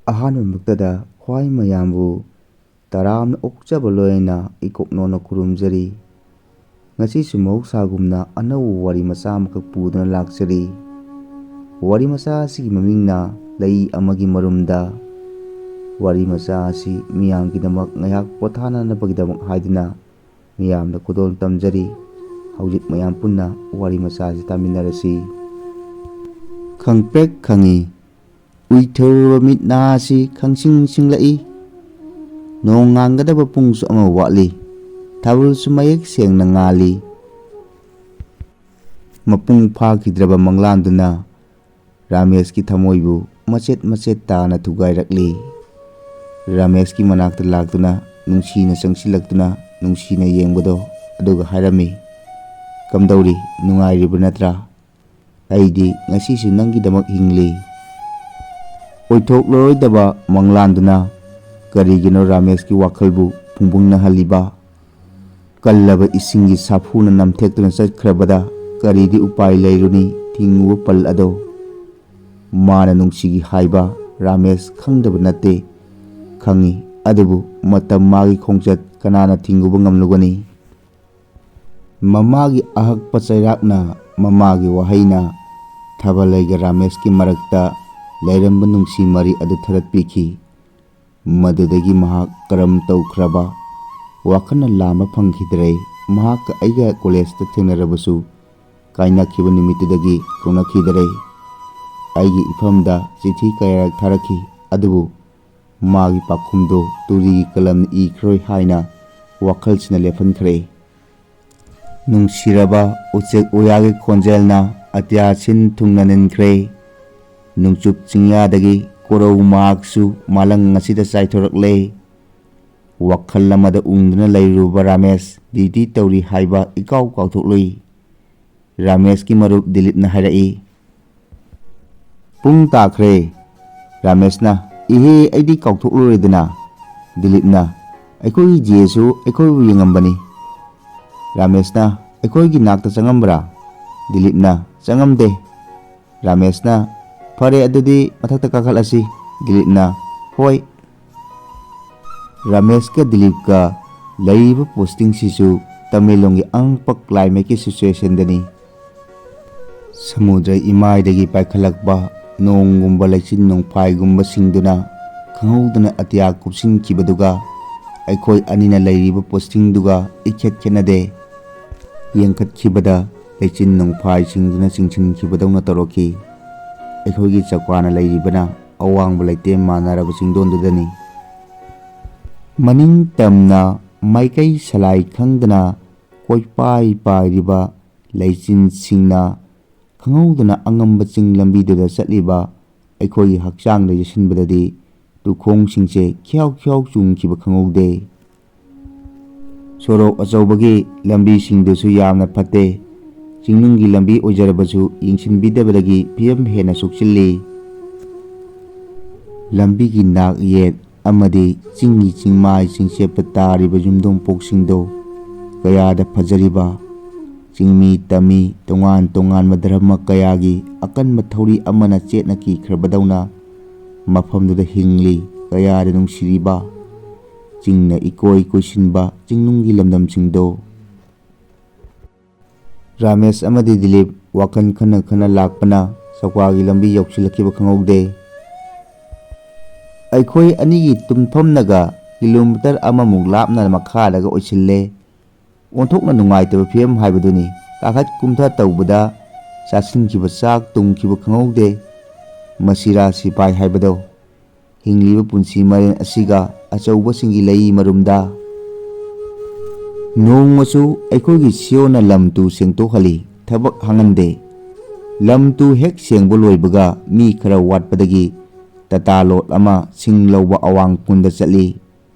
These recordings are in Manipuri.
ꯑꯍꯥꯟꯕꯃꯛꯇꯗ ꯈ꯭ꯋꯥꯏ ꯃꯌꯥꯝꯕꯨ ꯇꯔꯥꯝꯅ ꯑꯣꯛꯆꯕ ꯂꯣꯏꯅ ꯏꯀꯣꯛꯅꯣꯅ ꯈꯨꯔꯨꯝꯖꯔꯤ꯫ ꯉꯁꯤꯁꯨ ꯃꯍꯧꯁꯥꯒꯨꯝꯅ ꯑꯅꯧꯕ ꯋꯥꯔꯤ ꯃꯆꯥ ꯑꯃꯈꯛ ꯄꯨꯗꯨꯅ ꯂꯥꯛꯆꯔꯤ꯫ ꯋꯥꯔꯤ ꯃꯆꯥ ꯑꯁꯤꯒꯤ ꯃꯃꯤꯡꯅ ꯂꯩ ꯑꯃꯒꯤ ꯃꯔꯨꯝꯗ꯫ ꯋꯥꯔꯤ ꯃꯆꯥ ꯑꯁꯤ ꯃꯤꯌꯥꯝꯒꯤꯗꯃꯛ ꯉꯥꯏꯍꯥꯛ ꯄꯣꯊꯥꯅꯅꯕꯒꯤꯗꯃꯛ ꯍꯥꯏꯗꯨꯅ ꯃꯤꯌꯥꯝꯗ ꯈꯨꯗꯣꯜ ꯇꯝꯖꯔꯤ꯫ ꯍꯧꯖꯤꯛ ꯃꯌꯥꯝ ꯄꯨꯟꯅ ꯋꯥꯔꯤ ꯃꯆꯥ ꯑꯁꯤ ꯇꯥꯃꯤꯟꯅꯔꯁꯤ꯫ ꯈꯪꯄ꯭ꯔꯦꯛ ꯈꯪꯏ ꯎꯏꯊꯔꯨꯔꯕ ꯃꯤꯠ ꯅꯥ ꯑꯁꯤ ꯈꯪꯁꯤꯡ ꯁꯤꯡꯂꯛꯏ꯫ ꯅꯣꯡ ꯉꯥꯟꯒꯗꯕ ꯄꯨꯡꯁꯨ ꯑꯃ ꯋꯥꯠꯂꯤ꯫ ꯊꯥꯕꯜꯁꯨ ꯃꯌꯦꯛ ꯁꯦꯡꯅ ꯉꯥꯜꯂꯤ꯫ ꯃꯄꯨꯡ ꯐꯥꯈꯤꯗ꯭ꯔꯕ ꯃꯪꯂꯥꯟꯗꯨꯅ ꯔꯥꯃꯦꯁꯀꯤ ꯊꯃꯣꯏꯕꯨ ꯃꯆꯦꯠ ꯃꯆꯦꯠ ꯇꯥꯅ ꯊꯨꯒꯥꯏꯔꯛꯂꯤ꯫ ꯔꯥꯃꯦꯁꯀꯤ ꯃꯅꯥꯛꯇ ꯂꯥꯛꯇꯨꯅ ꯅꯨꯡꯁꯤꯅ ꯆꯪꯁꯤꯜꯂꯛꯇꯨꯅ ꯅꯨꯡꯁꯤꯅ ꯌꯦꯡꯕꯗꯣ ꯑꯗꯨꯒ ꯍꯥꯏꯔꯝꯃꯤ, "ꯀꯝꯗꯧꯔꯤ, ꯅꯨꯡꯉꯥꯏꯔꯤꯕ ꯅꯠꯇ꯭ꯔꯥ? ꯑꯩꯗꯤ ꯉꯁꯤꯁꯨ ꯅꯪꯒꯤꯗꯃꯛ ꯍꯤꯡꯂꯤ"꯫ ꯑꯣꯏꯊꯣꯛꯂꯔꯣꯏꯗꯕ ꯃꯪꯂꯥꯟꯗꯨꯅ ꯀꯔꯤꯒꯤꯅꯣ ꯔꯥꯃꯦꯁꯀꯤ ꯋꯥꯈꯜꯕꯨ ꯐꯨꯡꯕꯨꯡꯅꯍꯜꯂꯤꯕ? ꯀꯜꯂꯕ ꯏꯁꯤꯡꯒꯤ ꯁꯥꯐꯨꯅ ꯅꯝꯊꯦꯛꯇꯨꯅ ꯆꯠꯈ꯭ꯔꯕꯗ ꯀꯔꯤꯗꯤ ꯎꯄꯥꯏ ꯂꯩꯔꯨꯅꯤ ꯊꯤꯡꯉꯨꯕ ꯄꯜ ꯑꯗꯣ? ꯃꯥꯅ ꯅꯨꯡꯁꯤꯈꯤ ꯍꯥꯏꯕ ꯔꯥꯃꯦꯁ ꯈꯪꯗꯕ ꯅꯠꯇꯦ, ꯈꯪꯏ, ꯑꯗꯨꯕꯨ ꯃꯇꯝ ꯃꯥꯒꯤ ꯈꯣꯡꯆꯠ ꯀꯅꯥꯅ ꯊꯤꯡꯉꯨꯕ ꯉꯝꯂꯨꯒꯅꯤ? ꯃꯃꯥꯒꯤ ꯑꯍꯛꯄ ꯆꯩꯔꯥꯛꯅ, ꯃꯃꯥꯒꯤ ꯋꯥꯍꯩꯅ ꯊꯥꯕꯜꯂꯩꯒ ꯔꯥꯃꯦꯁꯀꯤ ꯃꯔꯛꯇ ꯂꯩꯔꯝꯕ ꯅꯨꯡꯁꯤ ꯃꯔꯤ ꯑꯗꯨ ꯊꯗꯠꯄꯤꯈꯤ꯫ ꯃꯗꯨꯗꯒꯤ ꯃꯍꯥꯛ ꯀꯔꯝ ꯇꯧꯈ꯭ꯔꯕ ꯋꯥꯈꯜꯅ ꯂꯥꯝꯕ ꯐꯪꯈꯤꯗ꯭ꯔꯦ꯫ ꯃꯍꯥꯛꯀ ꯑꯩꯒ ꯀꯣꯂꯦꯖꯇ ꯊꯦꯡꯅꯔꯕꯁꯨ ꯀꯥꯏꯅꯈꯤꯕ ꯅꯨꯃꯤꯠꯇꯨꯗꯒꯤ ꯀꯧꯅꯈꯤꯗꯔꯦ꯫ ꯑꯩꯒꯤ ꯏꯐꯝꯗ ꯆꯤꯊꯤ ꯀꯌꯥꯔꯛ ꯊꯥꯔꯛꯈꯤ, ꯑꯗꯨꯕꯨ ꯃꯥꯒꯤ ꯄꯥꯎꯈꯨꯝꯗꯨ ꯇꯨꯔꯤꯒꯤ ꯀꯂꯝꯅ ꯏꯈ꯭ꯔꯣꯏ ꯍꯥꯏꯅ ꯋꯥꯈꯜꯁꯤꯅ ꯂꯦꯞꯍꯟꯈ꯭ꯔꯦ꯫ ꯅꯨꯡꯁꯤꯔꯕ ꯎꯆꯦꯛ ꯎꯌꯥꯒꯤ ꯈꯣꯟꯖꯦꯜꯅ ꯑꯇꯤꯌꯥ ꯁꯤꯟ ꯊꯨꯡꯅ ꯅꯤꯟꯈ꯭ꯔꯦ꯫ ꯅꯣꯡꯆꯨꯞ ꯆꯤꯡꯌꯥꯗꯒꯤ ꯀꯣꯔꯧ ꯃꯍꯥꯛꯁꯨ ꯃꯥꯂꯪ ꯑꯁꯤꯗ ꯆꯥꯏꯊꯣꯔꯛꯂꯦ꯫ ꯋꯥꯈꯜ ꯑꯃꯗ ꯎꯪꯗꯨꯅ ꯂꯩꯔꯨꯕ ꯔꯥꯃꯦꯁ ꯗ꯭ꯌꯨꯇꯤ ꯇꯧꯔꯤ ꯍꯥꯏꯕ ꯏꯀꯥꯎ ꯀꯥꯎꯊꯣꯛꯂꯨꯏ꯫ ꯔꯥꯃꯦꯁꯀꯤ ꯃꯔꯨꯞ ꯗꯤꯂꯤꯞꯅ ꯍꯥꯏꯔꯛꯏ, "ꯄꯨꯡ ꯇꯥꯈ꯭ꯔꯦ"꯫ ꯔꯥꯃꯦꯁꯅ, "ꯏꯍꯦ, ꯑꯩꯗꯤ ꯀꯥꯎꯊꯣꯛꯂꯨꯔꯦꯗꯅ"꯫ ꯗꯤꯂꯤꯞꯅ, "ꯑꯩꯈꯣꯏꯒꯤ ꯖꯦꯁꯨ ꯑꯩꯈꯣꯏꯕꯨ ꯌꯦꯡꯉꯝꯕꯅꯤ"꯫ ꯔꯥꯃꯦꯁꯅ, "ꯑꯩꯈꯣꯏꯒꯤ ꯅꯥꯛꯇ ꯆꯪꯉꯝꯕ꯭ꯔꯥ"? ꯗꯤꯂꯤꯞꯅ, "ꯆꯪꯉꯝꯗꯦ"꯫ ꯔꯥꯃꯦꯁꯅ, "ꯐꯔꯦ, ꯑꯗꯨꯗꯤ ꯃꯊꯛꯇ ꯀꯥꯈꯠꯂꯁꯤ"꯫ ꯗꯤꯂꯤꯞꯅ, "ꯍꯣꯏ"꯫ ꯔꯥꯃꯦꯁꯀ ꯗꯤꯂꯤꯞꯀ ꯂꯩꯔꯤꯕ ꯄꯣꯁꯇꯤꯡꯁꯤꯁꯨ ꯇꯃꯦꯡꯂꯣꯡꯒꯤ ꯑꯉꯛꯄ ꯀ꯭ꯂꯥꯏꯃꯦꯠꯀꯤ ꯁꯤꯆꯨꯌꯦꯁꯟꯗꯅꯤ꯫ ꯁꯃꯨꯗ꯭ꯔ ꯏꯃꯥꯏꯗꯒꯤ ꯄꯥꯏꯈꯠꯂꯛꯄ ꯅꯣꯡꯒꯨꯝꯕ ꯂꯩꯆꯤꯟ ꯅꯣꯡꯐꯥꯏꯒꯨꯝꯕꯁꯤꯡꯗꯨꯅ ꯈꯪꯍꯧꯗꯅ ꯑꯇꯤꯌꯥ ꯀꯨꯞꯁꯤꯟꯈꯤꯕꯗꯨꯒ ꯑꯩꯈꯣꯏ ꯑꯅꯤꯅ ꯂꯩꯔꯤꯕ ꯄꯣꯁꯇꯤꯡꯗꯨꯒ ꯏꯈꯦꯠ ꯈꯦꯠꯅꯗꯦ꯫ ꯌꯦꯡꯈꯠꯈꯤꯕꯗ ꯂꯩꯆꯤꯟ ꯅꯣꯡꯐꯥꯏꯁꯤꯡꯗꯨꯅ ꯆꯤꯡꯁꯤꯟꯈꯤꯕꯗꯧꯅ ꯇꯧꯔꯛꯈꯤ꯫ ꯑꯩꯈꯣꯏꯒꯤ ꯆꯧꯀ꯭ꯔꯥꯅ ꯂꯩꯔꯤꯕꯅ ꯑꯋꯥꯡꯕ ꯂꯩꯇꯦꯝ ꯃꯥꯟꯅꯔꯕ ꯆꯤꯡꯗꯣꯟꯗꯨꯗꯅꯤ꯫ ꯃꯅꯤꯡ ꯇꯝꯅ ꯃꯥꯏꯀꯩ ꯁꯂꯥꯏ ꯈꯪꯗꯅ ꯀꯣꯏꯄꯥꯏ ꯄꯥꯏꯔꯤꯕ ꯂꯩꯆꯤꯟꯁꯤꯡꯅ ꯈꯪꯍꯧꯗꯅ ꯑꯉꯝꯕ ꯆꯤꯡ ꯂꯝꯕꯤꯗꯨꯗ ꯆꯠꯂꯤꯕ ꯑꯩꯈꯣꯏꯒꯤ ꯍꯛꯆꯥꯡꯗ ꯌꯩꯁꯤꯟꯕꯗꯗꯤ ꯇꯨꯈꯣꯡꯁꯤꯡꯁꯦ ꯈ꯭ꯌꯥꯎ ꯈ꯭ꯌꯥꯎ ꯆꯣꯡꯈꯤꯕ ꯈꯪꯍꯧꯗꯦ꯫ ꯁꯣꯔꯣꯛ ꯑꯆꯧꯕꯒꯤ ꯂꯝꯕꯤꯁꯤꯡꯗꯨꯁꯨ ꯌꯥꯝꯅ ꯐꯠꯇꯦ꯫ ꯆꯤꯡꯅꯨꯡꯒꯤ ꯂꯝꯕꯤ ꯑꯣꯏꯖꯔꯕꯁꯨ ꯌꯦꯡꯁꯤꯟꯕꯤꯗꯕꯗꯒꯤ ꯐꯤꯕꯝ ꯍꯦꯟꯅ ꯁꯣꯛꯆꯤꯜꯂꯤ꯫ ꯂꯝꯕꯤꯒꯤ ꯅꯥꯛ ꯌꯦꯠ ꯑꯃꯗꯤ ꯆꯤꯡꯒꯤ ꯆꯤꯡꯃꯥꯏ ꯆꯤꯡꯆꯦꯞꯇ ꯇꯥꯔꯤꯕ ꯌꯨꯝꯊꯣꯡꯄꯣꯛꯁꯤꯡꯗꯣ ꯀꯌꯥꯗ ꯐꯖꯔꯤꯕ! ꯆꯤꯡꯃꯤ ꯇꯝꯃꯤ ꯇꯣꯉꯥꯟ ꯇꯣꯉꯥꯟꯕ ꯙꯔꯃ ꯀꯌꯥꯒꯤ ꯑꯀꯟꯕ ꯊꯧꯔꯤ ꯑꯃꯅ ꯆꯦꯠꯅ ꯀꯤꯈ꯭ꯔꯕꯗꯧꯅ ꯃꯐꯝꯗꯨꯗ ꯍꯤꯡꯂꯤ ꯀꯌꯥꯗ ꯅꯨꯡꯁꯤꯔꯤꯕ! ꯆꯤꯡꯅ ꯏꯀꯣꯏ ꯀꯣꯏꯁꯤꯟꯕ ꯆꯤꯡꯅꯨꯡꯒꯤ ꯂꯝꯗꯝꯁꯤꯡꯗꯣ! ꯔꯥꯃꯦꯁ ꯑꯃꯗꯤ ꯗꯤꯂꯤꯞ ꯋꯥꯈꯜ ꯈꯟꯅ ꯈꯟꯅ ꯂꯥꯛꯄꯅ ꯆꯧꯀ꯭ꯔꯥꯒꯤ ꯂꯝꯕꯤ ꯌꯧꯁꯤꯜꯂꯛꯈꯤꯕ ꯈꯪꯍꯧꯗꯦ꯫ ꯑꯩꯈꯣꯏ ꯑꯅꯤꯒꯤ ꯇꯨꯝꯐꯝꯅꯒ ꯀꯤꯂꯣꯃꯤꯇꯔ ꯑꯃꯃꯨꯛ ꯂꯥꯞꯅ ꯃꯈꯥꯗꯒ ꯑꯣꯏꯁꯤꯜꯂꯦ꯫ ꯑꯣꯟꯊꯣꯛꯅ ꯅꯨꯡꯉꯥꯏꯇꯕ ꯐꯤꯕꯝ ꯍꯥꯏꯕꯗꯨꯅꯤ꯫ ꯀꯥꯈꯠ ꯀꯨꯝꯊ ꯇꯧꯕꯗ ꯆꯥꯁꯤꯟꯈꯤꯕ ꯆꯥꯛ ꯇꯨꯝꯈꯤꯕ ꯈꯪꯍꯧꯗꯦ꯫ ꯃꯁꯤꯔꯥ ꯁꯤꯄꯥꯏ ꯍꯥꯏꯕꯗꯣ! ꯍꯤꯡꯂꯤꯕ ꯄꯨꯟꯁꯤ ꯃꯔꯦꯟ ꯑꯁꯤꯒ ꯑꯆꯧꯕꯁꯤꯡꯒꯤ ꯂꯩ ꯃꯔꯨꯝꯗ! ꯅꯣꯡꯃꯁꯨ ꯑꯩꯈꯣꯏꯒꯤ ꯁꯤꯑꯣꯅ ꯂꯝ ꯇꯨ ꯁꯦꯡꯇꯣꯛꯍꯜꯂꯤ, ꯊꯕꯛ ꯍꯥꯡꯍꯟꯗꯦ꯫ ꯂꯝ ꯇꯨ ꯍꯦꯛ ꯁꯦꯡꯕ ꯂꯣꯏꯕꯒ ꯃꯤ ꯈꯔ ꯋꯥꯠꯄꯗꯒꯤ ꯇꯥꯇꯥ ꯂꯣꯗ ꯑꯃ ꯁꯤꯡ ꯂꯧꯕ ꯑꯋꯥꯡ ꯈꯨꯟꯗ ꯆꯠꯂꯤ꯫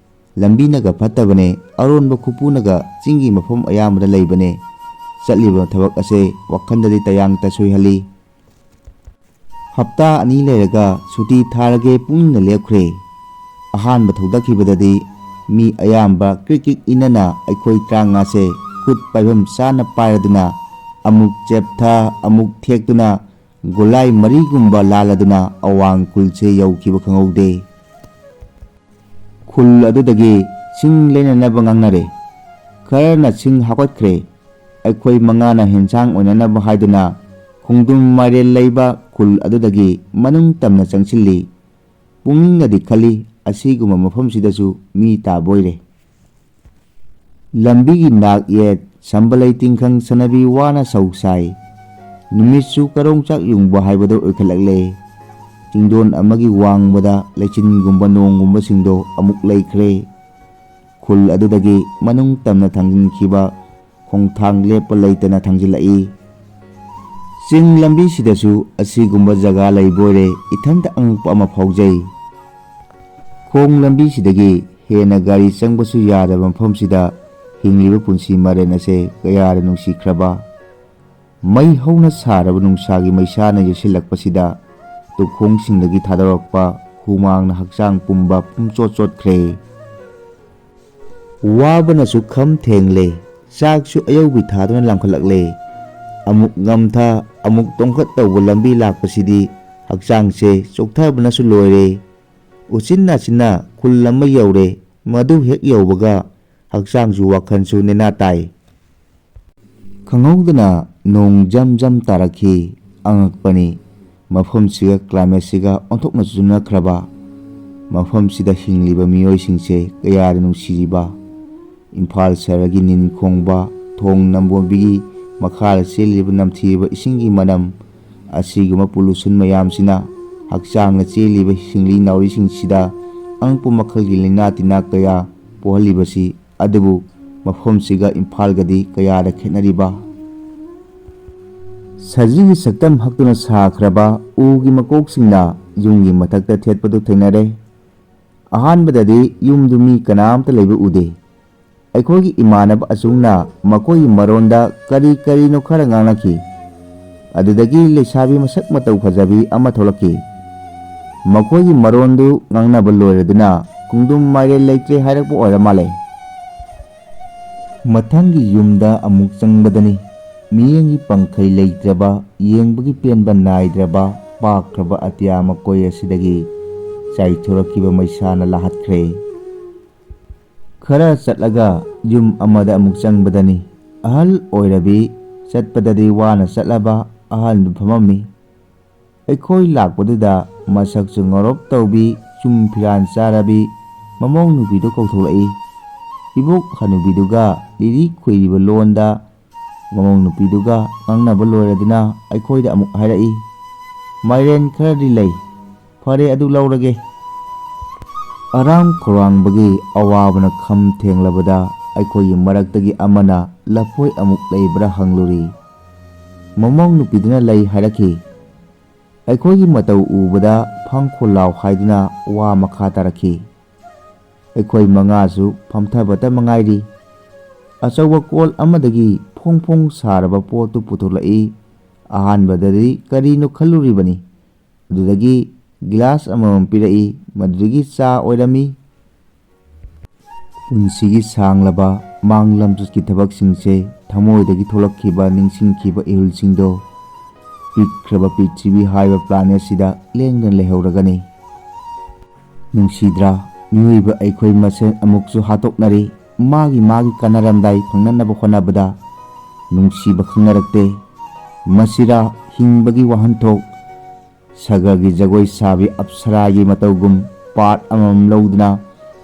ꯂꯝꯕꯤꯅꯒ ꯐꯠꯇꯕꯅꯦ, ꯑꯔꯣꯟꯕ ꯈꯨꯄꯨꯅꯒ ꯆꯤꯡꯒꯤ ꯃꯐꯝ ꯑꯌꯥꯝꯕꯗ ꯂꯩꯕꯅꯦ꯫ ꯆꯠꯂꯤꯕ ꯊꯕꯛ ꯑꯁꯦ ꯋꯥꯈꯜꯗꯗꯤ ꯇꯌꯥꯡ ꯇꯁꯣꯏꯍꯜꯂꯤ꯫ ꯍꯞꯇꯥ 2 ꯂꯩꯔꯒ ꯁꯨꯇꯤ ꯊꯥꯔꯒꯦ ꯄꯨꯟꯅ ꯂꯦꯞꯈ꯭ꯔꯦ꯫ ꯑꯍꯥꯟꯕ ꯊꯧꯗꯈꯤꯕꯗꯗꯤ ꯃꯤ ꯑꯌꯥꯝꯕ ꯀ꯭ꯔꯤꯛ ꯀ꯭ꯔꯤꯛ ꯏꯟꯅꯅ ꯑꯩꯈꯣꯏ 15ꯁꯦ ꯈꯨꯠ ꯄꯥꯏꯐꯝ ꯆꯥꯅ ꯄꯥꯏꯔꯗꯨꯅ ꯑꯃꯨꯛ ꯆꯦꯞꯊ ꯑꯃꯨꯛ ꯊꯦꯛꯇꯨꯅ ꯒꯣꯂꯥꯏ ꯃꯔꯤꯒꯨꯝꯕ ꯂꯥꯜꯂꯗꯨꯅ ꯑꯋꯥꯡ ꯈꯨꯜꯁꯦ ꯌꯧꯈꯤꯕ ꯈꯪꯍꯧꯗꯦ꯫ ꯈꯨꯜ ꯑꯗꯨꯗꯒꯤ ꯁꯤꯡ ꯂꯩꯅꯅꯕ ꯉꯥꯡꯅꯔꯦ꯫ ꯈꯔꯅ ꯁꯤꯡ ꯍꯥꯞꯀꯠꯈ꯭ꯔꯦ꯫ ꯑꯩꯈꯣꯏ ꯃꯉꯥꯅ ꯍꯦꯟꯁꯥꯡ ꯑꯣꯏꯅꯅꯕ ꯍꯥꯏꯗꯨꯅ ꯈꯣꯡꯗ꯭ꯔꯨꯝ ꯃꯥꯏꯔꯦꯜ ꯂꯩꯕ ꯈꯨꯜ ꯑꯗꯨꯗꯒꯤ ꯃꯅꯨꯡ ꯇꯝꯅ ꯆꯪꯁꯤꯜꯂꯤ꯫ ꯄꯨꯛꯅꯤꯡꯅꯗꯤ ꯈꯜꯂꯤ ꯑꯁꯤꯒꯨꯝꯕ ꯃꯐꯝꯁꯤꯗꯁꯨ ꯃꯤ ꯇꯥꯕꯣꯏꯔꯦ꯫ ꯂꯝꯕꯤꯒꯤ ꯅꯥꯛ ꯌꯦꯠ ꯁꯝꯕꯂꯩ ꯇꯤꯡꯈꯪ ꯁꯅꯕꯤ ꯋꯥꯅ ꯁꯧ ꯁꯥꯏ꯫ ꯅꯨꯃꯤꯠꯁꯨ ꯀꯔꯣꯡꯆꯥꯛ ꯌꯨꯡꯕ ꯍꯥꯏꯕꯗꯨ ꯑꯣꯏꯈꯠꯂꯛꯂꯦ꯫ ꯆꯤꯡꯗꯣꯟ ꯑꯃꯒꯤ ꯋꯥꯡꯕꯗ ꯂꯩꯆꯤꯟꯒꯨꯝꯕ ꯅꯣꯡꯒꯨꯝꯕꯁꯤꯡꯗꯣ ꯑꯃꯨꯛ ꯂꯩꯈ꯭ꯔꯦ꯫ ꯈꯨꯜ ꯑꯗꯨꯗꯒꯤ ꯃꯅꯨꯡ ꯇꯝꯅ ꯊꯥꯡꯖꯤꯟꯈꯤꯕ ꯈꯣꯡꯊꯥꯡ ꯂꯦꯞꯄ ꯂꯩꯇꯅ ꯊꯥꯡꯖꯤꯜꯂꯛꯏ꯫ ꯆꯤꯡ ꯂꯝꯕꯤꯁꯤꯗꯁꯨ ꯑꯁꯤꯒꯨꯝꯕ ꯖꯒꯥ ꯂꯩꯕꯣꯏꯔꯦ ꯏꯊꯟꯇ ꯑꯉꯛꯄ ꯑꯃ ꯐꯥꯎꯖꯩ꯫ ꯈꯣꯡ ꯂꯝꯕꯤꯁꯤꯗꯒꯤ ꯍꯦꯟꯅ ꯒꯥꯔꯤ ꯆꯪꯕꯁꯨ ꯌꯥꯗꯕ ꯃꯐꯝꯁꯤꯗ ꯍꯤꯡꯂꯤꯕ ꯄꯨꯟꯁꯤ ꯃꯔꯦꯟ ꯑꯁꯦ ꯀꯌꯥꯗ ꯅꯨꯡꯁꯤꯈ꯭ꯔꯕ꯫ ꯃꯩ ꯍꯧꯅ ꯁꯥꯔꯕ ꯅꯨꯡꯁꯥꯒꯤ ꯃꯩꯁꯥꯅ ꯌꯩꯁꯤꯜꯂꯛꯄꯁꯤꯗ ꯇꯨꯈꯣꯡꯁꯤꯡꯗꯒꯤ ꯊꯥꯗꯣꯔꯛꯄ ꯍꯨꯃꯥꯡꯅ ꯍꯛꯆꯥꯡ ꯄꯨꯝꯕ ꯄꯨꯡꯆꯣꯠ ꯆꯣꯠꯈ꯭ꯔꯦ꯫ ꯋꯥꯕꯅꯁꯨ ꯈꯝ ꯊꯦꯡꯂꯦ꯫ ꯆꯥꯛꯁꯨ ꯑꯌꯧꯕꯤ ꯊꯥꯗꯨꯅ ꯂꯥꯝꯈꯠꯂꯛꯂꯦ꯫ ꯑꯃꯨꯛ ꯉꯝꯊ ꯑꯃꯨꯛ ꯇꯣꯡꯈꯠ ꯇꯧꯕ ꯂꯝꯕꯤ ꯂꯥꯛꯄꯁꯤꯗꯤ ꯍꯛꯆꯥꯡꯁꯦ ꯆꯣꯛꯊꯕꯅꯁꯨ ꯂꯣꯏꯔꯦ꯫ ꯎꯆꯤꯟ ꯅꯥꯆꯤꯟꯅ ꯈꯨꯜ ꯑꯃ ꯌꯧꯔꯦ꯫ ꯃꯗꯨ ꯍꯦꯛ ꯌꯧꯕꯒ ꯍꯛꯆꯥꯡꯁꯨ ꯋꯥꯈꯜꯁꯨ ꯅꯦꯅꯥ ꯇꯥꯏ꯫ ꯈꯪꯍꯧꯗꯅ ꯅꯣꯡ ꯖꯝ ꯖꯝ ꯇꯥꯔꯛꯈꯤ꯫ ꯑꯉꯛꯄꯅꯤ ꯃꯐꯝꯁꯤꯒ ꯀ꯭ꯂꯥꯏꯃꯦꯠꯁꯤꯒ ꯑꯣꯟꯊꯣꯛꯅ ꯆꯨꯅꯈ꯭ꯔꯕ꯫ ꯃꯐꯝꯁꯤꯗ ꯍꯤꯡꯂꯤꯕ ꯃꯤꯑꯣꯏꯁꯤꯡꯁꯦ ꯀꯌꯥꯗ ꯅꯨꯡꯁꯤꯔꯤꯕ꯫ ꯏꯝꯐꯥꯜ ꯁꯍꯔꯒꯤ ꯅꯤꯟ ꯈꯣꯡꯕ ꯊꯣꯡ ꯅꯝꯕꯣꯟꯕꯤꯒꯤ ꯃꯈꯥꯗ ꯆꯦꯜꯂꯤꯕ ꯅꯝꯊꯤꯔꯕ ꯏꯁꯤꯡꯒꯤ ꯃꯅꯝ ꯑꯁꯤꯒꯨꯝꯕ ꯄꯣꯂꯨꯁꯟ ꯃꯌꯥꯝꯁꯤꯅ ꯍꯛꯆꯥꯡꯗ ꯆꯦꯜꯂꯤꯕ ꯁꯤꯡꯂꯤ ꯅꯥꯎꯔꯤꯁꯤꯡꯁꯤꯗ ꯑꯉꯛꯄ ꯃꯈꯜꯒꯤ ꯂꯩꯅꯥ ꯇꯤꯟꯅꯥ ꯀꯌꯥ ꯄꯣꯛꯍꯜꯂꯤꯕꯁꯤ ꯑꯗꯨꯕꯨ ꯃꯐꯝꯁꯤꯒ ꯏꯝꯐꯥꯜꯒꯗꯤ ꯀꯌꯥꯗ ꯈꯦꯠꯅꯔꯤꯕ꯫ ꯁꯖꯤꯒꯤ ꯁꯛꯇꯝ ꯍꯛꯇꯨꯅ ꯁꯥꯈ꯭ꯔꯕ ꯎꯒꯤ ꯃꯀꯣꯛꯁꯤꯡꯅ ꯌꯨꯝꯒꯤ ꯃꯊꯛꯇ ꯊꯦꯠꯄꯗꯨ ꯊꯦꯡꯅꯔꯦ꯫ ꯑꯍꯥꯟꯕꯗꯗꯤ ꯌꯨꯝꯗꯨ ꯃꯤ ꯀꯅꯥꯝꯇ ꯂꯩꯕ ꯎꯗꯦ꯫ ꯑꯩꯈꯣꯏꯒꯤ ꯏꯃꯥꯟꯅꯕ ꯑꯆꯨꯡꯅ ꯃꯈꯣꯏꯒꯤ ꯃꯔꯣꯟꯗ ꯀꯔꯤ ꯀꯔꯤꯅꯣ ꯈꯔ ꯉꯥꯡꯅꯈꯤ꯫ ꯑꯗꯨꯗꯒꯤ ꯂꯩꯁꯥꯕꯤ ꯃꯁꯛ ꯃꯇꯧ ꯐꯖꯕꯤ ꯑꯃ ꯊꯣꯛꯂꯛꯈꯤ꯫ ꯃꯈꯣꯏꯒꯤ ꯃꯔꯣꯟꯗꯨ ꯉꯥꯡꯅꯕ ꯂꯣꯏꯔꯗꯨꯅ ꯈꯣꯡꯗ꯭ꯔꯨꯝ ꯃꯥꯏꯔꯦꯜ ꯂꯩꯇ꯭ꯔꯦ ꯍꯥꯏꯔꯛꯄ ꯑꯣꯏꯔ ꯃꯥꯜꯂꯦ꯫ ꯃꯊꯪꯒꯤ ꯌꯨꯝꯗ ꯑꯃꯨꯛ ꯆꯪꯕꯗꯅꯤ ꯃꯤꯠꯌꯦꯡꯒꯤ ꯄꯪꯈꯩ ꯂꯩꯇ꯭ꯔꯕ ꯌꯦꯡꯕꯒꯤ ꯄꯦꯟꯕ ꯅꯥꯏꯗ꯭ꯔꯕ ꯄꯥꯛꯈ꯭ꯔꯕ ꯑꯇꯤꯌꯥ ꯃꯀꯣꯏ ꯑꯁꯤꯗꯒꯤ ꯆꯥꯏꯊꯣꯔꯛꯈꯤꯕ ꯃꯩꯁꯥꯅ ꯂꯥꯍꯠꯈ꯭ꯔꯦ꯫ ꯈꯔ ꯆꯠꯂꯒ ꯌꯨꯝ ꯑꯃꯗ ꯑꯃꯨꯛ ꯆꯪꯕꯗꯅꯤ ꯑꯍꯜ ꯑꯣꯏꯔꯕꯤ ꯆꯠꯄꯗꯗꯤ ꯋꯥꯅ ꯆꯠꯂꯕ ꯑꯍꯜꯗꯨ ꯐꯝꯃꯝꯃꯤ꯫ ꯑꯩꯈꯣꯏ ꯂꯥꯛꯄꯗꯨꯗ ꯃꯁꯛꯁꯨ ꯉꯧꯔꯞ ꯇꯧꯕꯤ ꯆꯨꯝ ꯐꯤꯔꯥꯟ ꯆꯥꯔꯕꯤ ꯃꯃꯧ ꯅꯨꯄꯤꯗꯨ ꯀꯧꯊꯣꯛꯂꯛꯏ꯫ ꯏꯕꯣꯛ ꯍꯅꯨꯕꯤꯗꯨꯒ ꯂꯤꯔꯤ ꯈꯣꯏꯔꯤꯕ ꯂꯣꯟꯗ ꯃꯃꯧ ꯅꯨꯄꯤꯗꯨꯒ ꯉꯥꯡꯅꯕ ꯂꯣꯏꯔꯗꯨꯅ ꯑꯩꯈꯣꯏꯗ ꯑꯃꯨꯛ ꯍꯥꯏꯔꯛꯏ꯫ ꯃꯥꯏꯔꯦꯟ ꯈꯔꯗꯤ ꯂꯩ꯫ ꯐꯔꯦ ꯑꯗꯨ ꯂꯧꯔꯒꯦ꯫ ꯑꯔꯥꯝ ꯈꯧꯔꯥꯡꯕꯒꯤ ꯑꯋꯥꯕꯅ ꯈꯝ ꯊꯦꯡꯂꯕꯗ ꯑꯩꯈꯣꯏꯒꯤ ꯃꯔꯛꯇꯒꯤ ꯑꯃꯅ ꯂꯐꯣꯏ ꯑꯃꯨꯛ ꯂꯩꯕ꯭ꯔꯥ ꯍꯪꯂꯨꯔꯤ꯫ ꯃꯃꯧ ꯅꯨꯄꯤꯗꯨꯅ ꯂꯩ ꯍꯥꯏꯔꯛꯈꯤ꯫ ꯑꯩꯈꯣꯏꯒꯤ ꯃꯇꯧ ꯎꯕꯗ ꯐꯪꯈꯣꯜꯂꯥꯎ ꯍꯥꯏꯗꯨꯅ ꯋꯥ ꯃꯈꯥ ꯇꯥꯔꯛꯈꯤ꯫ ꯑꯩꯈꯣꯏ ꯃꯉꯥꯁꯨ ꯐꯝꯊꯕꯇ ꯃꯉꯥꯏꯔꯤ꯫ ꯑꯆꯧꯕ ꯀꯣꯜ ꯑꯃꯗꯒꯤ ꯐꯣꯡ ꯐꯣꯡ ꯁꯥꯔꯕ ꯄꯣꯠꯇꯨ ꯄꯨꯊꯣꯛꯂꯛꯏ꯫ ꯑꯍꯥꯟꯕꯗꯗꯤ ꯀꯔꯤꯅꯣ ꯈꯜꯂꯨꯔꯤꯕꯅꯤ꯫ ꯑꯗꯨꯗꯒꯤ ꯒꯤꯂꯥꯁ ꯑꯃꯃꯝ ꯄꯤꯔꯛꯏ꯫ ꯃꯗꯨꯗꯒꯤ ꯆꯥ ꯑꯣꯏꯔꯝꯃꯤ꯫ ꯄꯨꯟꯁꯤꯒꯤ ꯁꯥꯡꯂꯕ ꯃꯥꯡꯂꯝꯆꯠꯀꯤ ꯊꯕꯛꯁꯤꯡꯁꯦ ꯊꯃꯣꯏꯗꯒꯤ ꯊꯣꯛꯂꯛꯈꯤꯕ ꯅꯤꯡꯁꯤꯡꯈꯤꯕ ꯏꯍꯨꯜꯁꯤꯡꯗꯣ ꯄꯤꯛꯈ꯭ꯔꯕ ꯄ꯭ꯔꯤꯊꯤꯕꯤ ꯍꯥꯏꯕ ꯄ꯭ꯂꯥꯅꯦꯠꯁꯤꯗ ꯂꯦꯡꯗꯅ ꯂꯩꯍꯧꯔꯒꯅꯤ꯫ ꯅꯨꯡꯁꯤꯗ꯭ꯔꯥ ꯃꯤꯑꯣꯏꯕ ꯑꯩꯈꯣꯏ ꯃꯁꯦꯟ ꯑꯃꯨꯛꯁꯨ ꯍꯥꯠꯇꯣꯛꯅꯔꯤ꯫ ꯃꯥꯒꯤ ꯀꯥꯟꯅꯔꯝꯗꯥꯏ ꯐꯪꯅꯅꯕ ꯍꯣꯠꯅꯕꯗ ꯅꯨꯡꯁꯤꯕ ꯈꯪꯅꯔꯛꯇꯦ꯫ ꯃꯁꯤꯔꯥ ꯍꯤꯡꯕꯒꯤ ꯋꯥꯍꯟꯊꯣꯛ꯫ ꯁꯒꯒꯤ ꯖꯒꯣꯏ ꯁꯥꯕꯤ ꯑꯞꯁꯔꯥꯒꯤ ꯃꯇꯧꯒꯨꯝ ꯄꯥꯔꯠ ꯑꯃꯃꯝ ꯂꯧꯗꯨꯅ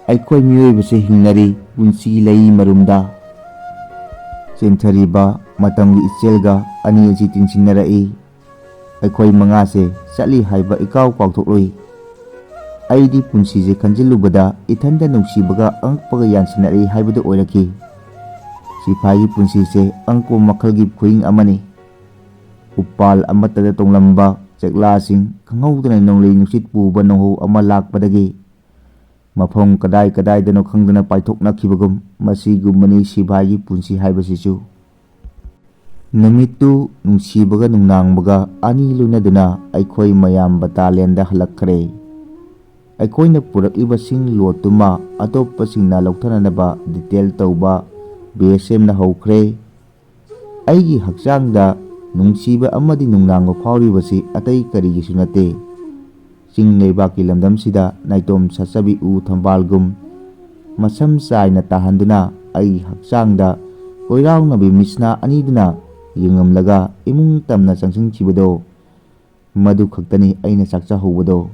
ꯑꯩꯈꯣꯏ ꯃꯤꯑꯣꯏꯕꯁꯦ ꯍꯤꯡꯅꯔꯤ ꯄꯨꯟꯁꯤꯒꯤ ꯂꯩ ꯃꯔꯨꯝꯗ꯫ ꯆꯦꯟꯊꯔꯤꯕ ꯃꯇꯝꯒꯤ ꯏꯆꯦꯜꯒ ꯑꯅꯤ ꯑꯁꯤ ꯇꯤꯟꯁꯤꯟꯅꯔꯛꯏ꯫ ꯑꯩꯈꯣꯏ ꯃꯉꯥꯁꯦ ꯆꯠꯂꯤ ꯍꯥꯏꯕ ꯏꯀꯥꯎ ꯀꯥꯎꯊꯣꯛꯂꯨꯏ꯫ ꯑꯩꯗꯤ ꯄꯨꯟꯁꯤꯁꯦ ꯈꯟꯖꯤꯜꯂꯨꯕꯗ ꯏꯊꯟꯇ ꯅꯨꯡꯁꯤꯕꯒ ꯑꯉꯛꯄꯒ ꯌꯥꯟꯁꯤꯟꯅꯔꯛꯏ ꯍꯥꯏꯕꯗꯨ ꯑꯣꯏꯔꯛꯈꯤ꯫ ꯁꯤꯐꯥꯏꯒꯤ ꯄꯨꯟꯁꯤꯁꯦ ꯑꯉꯛꯄ ꯃꯈꯜꯒꯤ ꯈꯨꯍꯤꯡ ꯑꯃꯅꯤ꯫ ꯎꯄꯥꯜ ꯑꯃꯠꯇꯗ ꯇꯣꯡꯂꯝꯕ ꯆꯦꯛꯂꯥꯁꯤꯡ ꯈꯪꯍꯧꯗꯅ ꯅꯣꯡꯂꯩ ꯅꯨꯡꯁꯤꯠ ꯄꯨꯕ ꯅꯣꯡꯍꯧ ꯑꯃ ꯂꯥꯛꯄꯗꯒꯤ ꯃꯐꯝ ꯀꯗꯥꯏ ꯀꯗꯥꯏꯗꯅꯣ ꯈꯪꯗꯅ ꯄꯥꯏꯊꯣꯛꯅꯈꯤꯕꯒꯨꯝ ꯃꯁꯤꯒꯨꯝꯕꯅꯤ ꯁꯤꯐꯥꯏꯒꯤ ꯄꯨꯟꯁꯤ ꯍꯥꯏꯕꯁꯤꯁꯨ꯫ ꯅꯨꯃꯤꯠꯇꯨ ꯅꯨꯡꯁꯤꯕꯒ ꯅꯨꯡꯅꯥꯡꯕꯒ ꯑꯅꯤ ꯂꯣꯏꯅꯗꯨꯅ ꯑꯩꯈꯣꯏ ꯃꯌꯥꯝ ꯕꯇꯥꯂꯤꯌꯟꯗ ꯍꯜꯂꯛꯈ꯭ꯔꯦ꯫ ꯑꯩꯈꯣꯏꯅ ꯄꯨꯔꯛꯂꯤꯕ ꯁꯤꯡ ꯂꯣꯠꯇꯨꯃ ꯑꯇꯣꯞꯄꯁꯤꯡꯅ ꯂꯧꯊꯅꯅꯕ ꯗꯤꯇꯦꯜ ꯇꯧꯕ BSMꯅ ꯍꯧꯈ꯭ꯔꯦ꯫ ꯑꯩꯒꯤ ꯍꯛꯆꯥꯡꯗ ꯅꯨꯡꯁꯤꯕ ꯑꯃꯗꯤ ꯅꯨꯡꯅꯥꯡꯕ ꯐꯥꯎꯔꯤꯕꯁꯤ ꯑꯇꯩ ꯀꯔꯤꯒꯤꯁꯨ ꯅꯠꯇꯦ꯫ ꯆꯤꯡ ꯂꯩꯕꯥꯛꯀꯤ ꯂꯝꯗꯝꯁꯤꯗ ꯅꯥꯏꯇꯣꯝ ꯁꯥꯠꯆꯕꯤ ꯎ ꯊꯝꯕꯥꯜꯒꯨꯝ masam chaina tahanduna ai hakchangda koiraungnabi misna aniduna yengamlaga imung tamna changsingchibado madu khaktani aina chakcha hobado.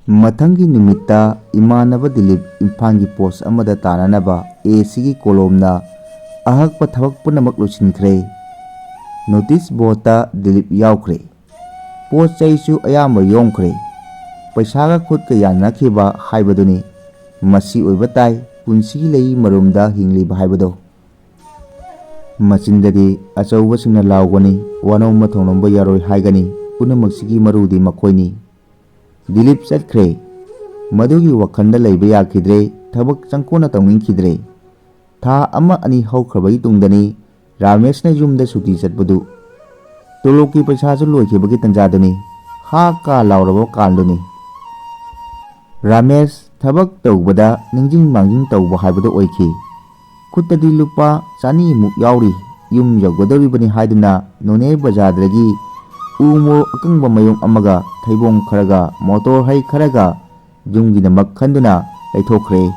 Mathangi numitta imanaba Dilip imphanggi post amada tananaba sigi kolomna ahakpa thabak punamak losinkhre. Notice boardta Dilip yaukre. Post chaisu ayamba yongkhre. Paisaga khutka yanakhiba haibaduni masi oiba tai punsigi lei marumda hingliba haibado. Machindadi achauba singna laugani wanoma thonamba yaroi haigani punamaksigi marudi makoini. Dilip chatkre. Madugi wakhanda leiba yakidre thabak changkona tawngingkhidre. Tha ama ani haukhrabai tungdani Rameshna yumda suti chatbadu toloki paisa loikhibagi tanjadani ha ka laurabo kanduni. Ramesh thabak tawbada ningjing mangjing tawba haibada oikhi. Khutadi lupa chani muk yauri yum yawgadoribani haiduna None bazadragi umo akangba mayong amaga thaibong kharaga motor hai kharaga yumgidamak khanduna laithokre.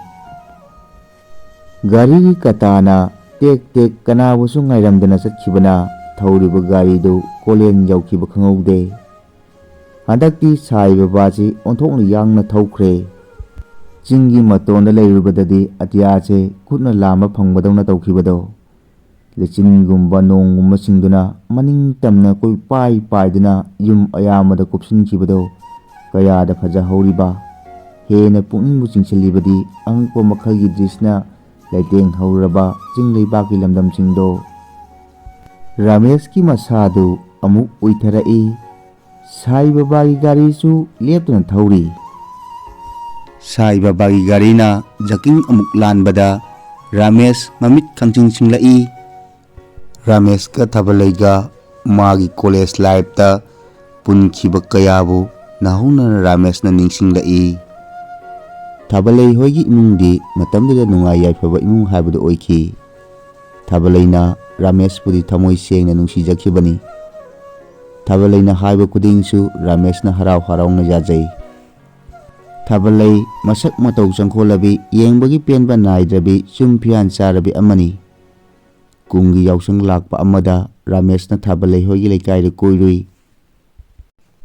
Gari katana tek tek kanabusu ngairamdana chatkibana thawriba garidu kolen yawkiba khangaude. Handakti sai babaji onthokna yangna thawkhre. Jingi matonda leirubadadi atiyache khutna lama phangbadawna tawkhibado. Lechin-gumba nong-gumba singduna maning tamna koi pai paiduna yum ayamada kupsinkhibado kayada phajahoriba. Hena pukningbu chingsilibadi angkpa makhalgi drisna laiteng hauraba chingleibaki lamdamsingdo. Rameshki masadu amuk uitharai. Sai babagi garisu leptuna thawri. Sai babagi garina jaking amuk lanbada Ramesh mamit khangching singlai. Ramesh ka thabalaiga magi college life ta punkhiba kayabu nahuna Ramesh na ningsinglai. Thabalai hoigi imungdi matamdada nungai yaifaba imung haibadu oikhi. Thabalaina Ramesh pudi thamoi sengna nungsijakhibani. Thabalaina haiba kudingsu Rameshna harau haraungna yajai. Thabalai masak matau changkholabi yengbagi penba naidrabi chumpian charabi amani. Kungi yausang lakpa amada Rameshna Thabalai hoigi leikaida koirui.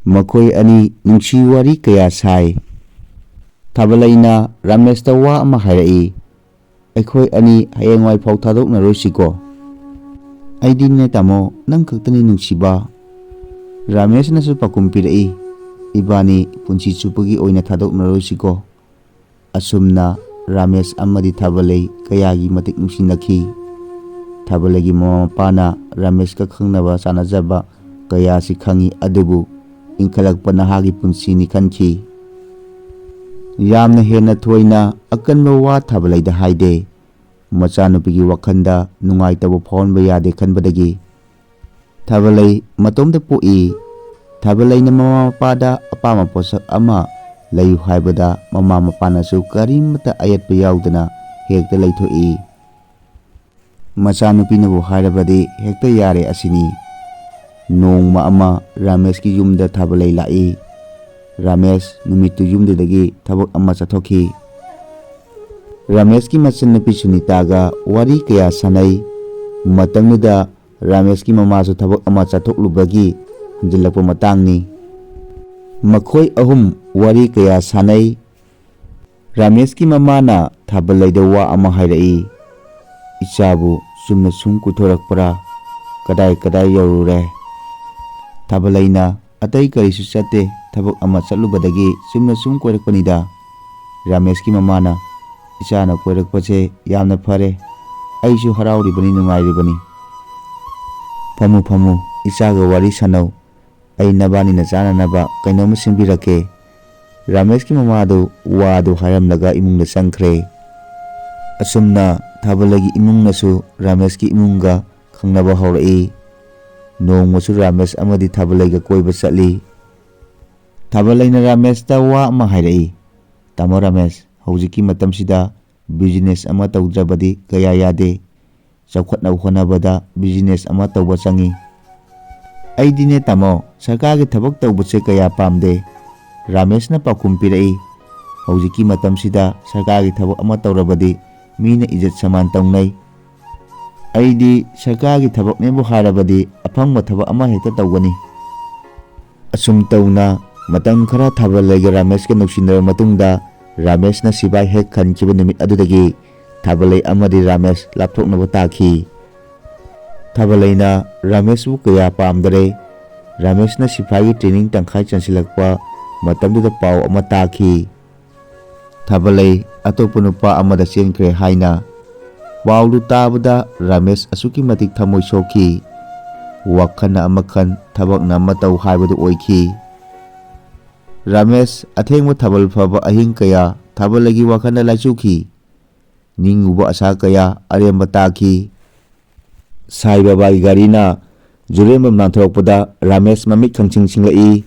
Makhoi ani nungsi wari kaya sai. Thabalaina Rameshta wa ama hairai. Aikhoi ani hayengwai phau thadoknarosiko. Aidine tamo nang khaktani nungsiba. Rameshnasu pakum pirai. Ibani punsi chupagi oina thadoknarosiko. Asumna Ramesh amadi Thabalai kayagi matik nungsinakhi. Thabalagi mama mapana Ramesh ka khangnaba chanajaba kaya si khangi adubu ingkhalakpa nahagi punsini khankhi. Yamna hena thoina akanba wa Thabalaida haide. Machanupigi wakhanda nungaitaba phonba yade khanbadagi. Thabalai matomda poi. Thabalaina mama mapada apama posak ama layu haibada mama mapanasu karimata ayatpa yaudana hekta laithoi. Machanupinabu hairabadi hekta yare asini. Nongma ama Rameshki yumda Thabalai lai. Ramesh numitu yumdadagi thabak ama chathokhi. Rameshki machannupi Sunitaga wari kaya sanai. Matamnuda Rameshki mamasu thabak ama chathoklubagi hanjilakpa matangni. Makhoi ahum wari kaya sanai. Rameshki mamana Thabalaida wa ama hairai. Ichabu sumna sum kuthorakpara kadai kadai yaurure. Thabalaina atai karisu chatte thabak ama chatlubadagi sumna sum koirakpanida. Rameshki mamana ichana koirakpache yamna phare. Aisu harauribani nungairibani. Phamu phamu ichaga wari sanau. Ai nabani na chananaba kainoma simbirake. Rameshki mamadu wadu haramlaga imungna changkhre. Asumna Thabalagi imungnasu Rameshki imunga khangnaba haurai. Nongmasu Ramesh amadi Thabalaiga koiba chatli. Thabalaina Rameshta wa ama hairai. Tamo Ramesh hojiki matamsida business ama tawdrabadi kaya yade. Chawkhatnaba honabada business ama tawba changi. Aidine tamo sarkargi thabak tawbase kaya pamde. Rameshna pakum pirai. ꯍꯧꯖꯤꯛꯀꯤ ꯃꯇꯝꯁꯤꯗ ꯁꯔꯀꯥꯔꯒꯤ ꯊꯕꯛ ꯑꯃ ꯇꯧꯔꯕꯗꯤ ꯃꯤꯅ ꯏꯖꯠ ꯁꯃꯥꯟ ꯇꯧꯅꯩ꯫ ꯑꯩꯗꯤ ꯁꯔꯀꯥꯔꯒꯤ ꯊꯕꯛꯅꯦꯕꯨ ꯍꯥꯏꯔꯕꯗꯤ ꯑꯐꯪꯕ ꯊꯕꯛ ꯑꯃ ꯍꯦꯛꯇ ꯇꯧꯒꯅꯤ꯫ ꯑꯁꯨꯝ ꯇꯧꯅ ꯃꯇꯝ ꯈꯔ ꯊꯥꯕꯜꯂꯩꯒ ꯔꯥꯃꯦꯁꯀ ꯅꯨꯡꯁꯤꯅꯔꯕ ꯃꯇꯨꯡꯗ ꯔꯥꯃꯦꯁꯅ ꯁꯤꯐꯥꯏ ꯍꯦꯛ ꯈꯟꯈꯤꯕ ꯅꯨꯃꯤꯠ ꯑꯗꯨꯗꯒꯤ ꯊꯥꯕꯜꯂꯩ ꯑꯃꯗꯤ ꯔꯥꯃꯦꯁ ꯂꯥꯞꯊꯣꯛꯅꯕ ꯇꯥꯈꯤ꯫ ꯊꯥꯕꯜꯂꯩꯅ ꯔꯥꯃꯦꯁꯄꯨ ꯀꯌꯥ ꯄꯥꯝꯗꯔꯦ꯫ ꯔꯥꯃꯦꯁꯅ ꯁꯤꯐꯥꯏꯒꯤ ꯇ꯭ꯔꯦꯅꯤꯡ ꯇꯪꯈꯥꯏ ꯆꯟꯁꯤꯜꯂꯛꯄ ꯃꯇꯝꯗꯨꯗ ꯄꯥꯎ ꯑꯃ ꯇꯥꯈꯤ꯫ ꯊꯥꯕꯜꯂꯩ ꯑꯇꯣꯞꯄ ꯅꯨꯄꯥ ꯑꯃꯗ ꯆꯦꯟꯈ꯭ꯔꯦ ꯍꯥꯏꯅ꯫ ꯄꯥꯎꯗꯨ ꯇꯥꯕꯗ ꯔꯥꯃꯦꯁ ꯑꯁꯨꯛꯀꯤ ꯃꯇꯤꯛ ꯊꯃꯣꯏ ꯁꯣꯛꯈꯤ꯫ ꯋꯥꯈꯜꯅ ꯑꯃ ꯈꯟ ꯊꯕꯛꯅ ꯑꯃ ꯇꯧ ꯍꯥꯏꯕꯗꯨ ꯑꯣꯏꯈꯤ꯫ ꯔꯥꯃꯦꯁ ꯑꯊꯦꯡꯕ ꯊꯥꯕꯜ ꯐꯕ ꯑꯍꯤꯡ ꯀꯌꯥ ꯊꯥꯕꯜꯂꯩꯒꯤ ꯋꯥꯈꯜꯗ ꯂꯥꯏꯆꯨꯈꯤ꯫ ꯅꯤꯡꯉꯨꯕ ꯑꯁꯥ ꯀꯌꯥ ꯑꯔꯦꯝꯕ ꯇꯥꯈꯤ꯫ ꯁꯥꯏ ꯕꯥꯕꯥꯒꯤ ꯒꯥꯔꯤꯅ ꯖꯨꯔꯦꯝꯕꯝ ꯂꯥꯟꯊꯣꯔꯛꯄꯗ ꯔꯥꯃꯦꯁ ꯃꯃꯤꯠ ꯈꯪꯁꯤꯡ ꯁꯤꯡꯂꯛꯏ꯫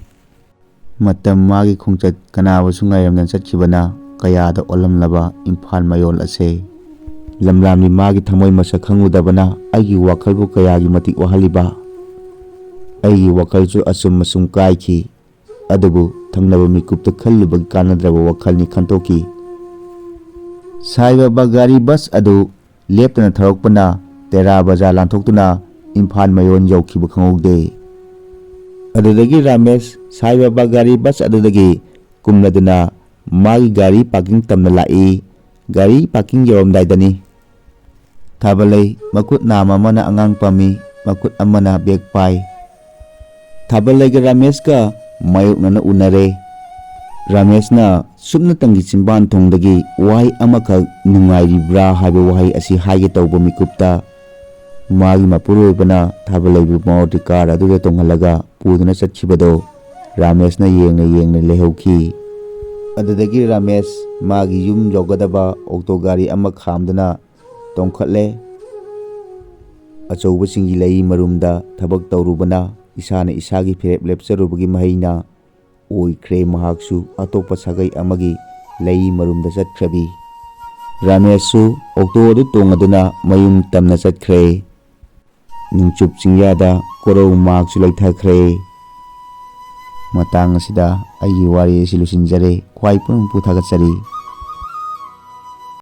ꯃꯇꯝ ꯃꯥꯒꯤ ꯈꯣꯡꯆꯠ ꯀꯅꯥꯕꯨꯁꯨ ꯉꯥꯏꯔꯝꯗꯅ ꯆꯠꯈꯤꯕꯅ ꯀꯌꯥꯗ ꯑꯣꯜꯂꯝꯂꯕ ꯏꯝꯐꯥꯜ ꯃꯌꯣꯜ ꯑꯁꯦ ꯂꯝꯂꯥꯝꯅꯤ ꯃꯥꯒꯤ ꯊꯃꯣꯏ ꯃꯁꯛ ꯈꯪꯂꯨꯗꯕꯅ ꯑꯩꯒꯤ ꯋꯥꯈꯜꯕꯨ ꯀꯌꯥꯒꯤ ꯃꯇꯤꯛ ꯋꯥꯍꯜꯂꯤꯕ꯫ ꯑꯩꯒꯤ ꯋꯥꯈꯜꯁꯨ ꯑꯁꯨꯝ ꯑꯁꯨꯝ ꯀꯥꯏꯈꯤ꯫ ꯑꯗꯨꯕꯨ ꯊꯪꯅꯕ ꯃꯤꯀꯨꯞꯇ ꯈꯜꯂꯨꯕꯒꯤ ꯀꯥꯟꯅꯗ꯭ꯔꯕ ꯋꯥꯈꯜꯅꯤ ꯈꯟꯇꯣꯛꯈꯤ꯫ ꯁꯥꯏ ꯕꯥꯕꯥ ꯒꯥꯔꯤ ꯕꯁ ꯑꯗꯨ ꯂꯦꯞꯇꯅ ꯊꯧꯔꯛꯄꯅ ꯇꯦꯔꯥ ꯕꯖꯥꯔ ꯂꯥꯟꯊꯣꯛꯇꯨꯅ ꯏꯝꯐꯥꯜ ꯃꯌꯣꯜ ꯌꯧꯈꯤꯕ ꯈꯪꯍꯧꯗꯦ꯫ ꯑꯗꯨꯗꯒꯤ ꯔꯥꯃꯦꯁ ꯁꯥꯏ ꯕꯥꯕꯥ ꯒꯥꯔꯤ ꯕꯁ ꯑꯗꯨꯗꯒꯤ ꯀꯨꯝꯂꯗꯨꯅ ꯃꯥꯒꯤ ꯒꯥꯔꯤ ꯄꯥꯔꯀꯤꯡ ꯇꯝꯅ ꯂꯥꯛꯏ꯫ ꯒꯥꯔꯤ ꯄꯥꯔꯀꯤꯡ ꯌꯧꯔꯝꯗꯥꯏꯗꯅꯤ ꯊꯥꯕꯜꯂꯩ ꯃꯈꯨꯠ ꯅꯥꯝꯃ ꯑꯃꯅ ꯑꯉꯥꯡ ꯄꯝꯃꯤ, ꯃꯈꯨꯠ ꯑꯃꯅ ꯕꯦꯒ ꯄꯥꯏ꯫ ꯊꯥꯕꯜꯂꯩꯒ ꯔꯥꯃꯦꯁꯀ ꯃꯥꯌꯣꯛꯅꯅ ꯎꯅꯔꯦ꯫ ꯔꯥꯃꯦꯁꯅ ꯁꯨꯞꯅꯇꯪꯒꯤ ꯆꯤꯟꯕꯥꯟ ꯊꯣꯡꯗꯒꯤ ꯋꯥꯍꯩ ꯑꯃꯈꯛ ꯅꯨꯡꯉꯥꯏꯔꯤꯕ꯭ꯔꯥ ꯍꯥꯏꯕ ꯋꯥꯍꯩ ꯑꯁꯤ ꯍꯥꯏꯒꯦ ꯇꯧꯕ ꯃꯤꯀꯨꯞꯇ ꯃꯥꯒꯤ ꯃꯄꯨꯔꯣꯏꯕꯅ ꯊꯥꯕꯜꯂꯩꯕꯨ ꯃꯥꯔꯨꯇꯤ ꯀꯥꯔ ꯑꯗꯨꯗ ꯇꯣꯡꯍꯜꯂꯒ ꯄꯨꯗꯨꯅ ꯆꯠꯈꯤꯕꯗꯣ ꯔꯥꯃꯦꯁꯅ ꯌꯦꯡꯅ ꯌꯦꯡꯅ ꯂꯩꯍꯧꯈꯤ꯫ ꯑꯗꯨꯗꯒꯤ ꯔꯥꯃꯦꯁ ꯃꯥꯒꯤ ꯌꯨꯝ ꯌꯧꯒꯗꯕ ꯑꯣꯛꯇꯣ ꯒꯥꯔꯤ ꯑꯃ ꯈꯥꯝꯗꯨꯅ ꯇꯣꯡꯈꯠꯂꯦ꯫ ꯑꯆꯧꯕꯁꯤꯡꯒꯤ ꯂꯩ ꯃꯔꯨꯝꯗ ꯊꯕꯛ ꯇꯧꯔꯨꯕꯅ ꯏꯁꯥꯅ ꯏꯁꯥꯒꯤ ꯐꯤꯔꯦꯞ ꯂꯦꯞꯆꯔꯨꯕꯒꯤ ꯃꯍꯩꯅ ꯑꯣꯏꯈ꯭ꯔꯦ ꯃꯍꯥꯛꯁꯨ ꯑꯇꯣꯞꯄ ꯁꯥꯒꯩ ꯑꯃꯒꯤ ꯂꯩ ꯃꯔꯨꯝꯗ ꯆꯠꯈ꯭ꯔꯕꯤ꯫ ꯔꯥꯃꯦꯁꯁꯨ ꯑꯣꯛꯇꯣ ꯑꯗꯨ ꯇꯣꯡꯉꯗꯨꯅ ꯃꯌꯨꯝ ꯇꯝꯅ ꯆꯠꯈ꯭ꯔꯦ꯫ ꯅꯣꯡꯆꯨꯞ ꯆꯤꯡꯌꯥꯗ ꯀꯣꯔꯧ ꯃꯥꯛꯁꯨ ꯂꯩꯊꯈ꯭ꯔꯦ꯫ ꯃꯇꯥꯡ ꯑꯁꯤꯗ ꯑꯩꯒꯤ ꯋꯥꯔꯤ ꯑꯁꯤ ꯂꯣꯏꯁꯤꯟꯖꯔꯦ꯫ ꯈ꯭ꯋꯥꯏ ꯄꯨꯛꯅꯤꯡ ꯊꯥꯒꯠꯆꯔꯤ꯫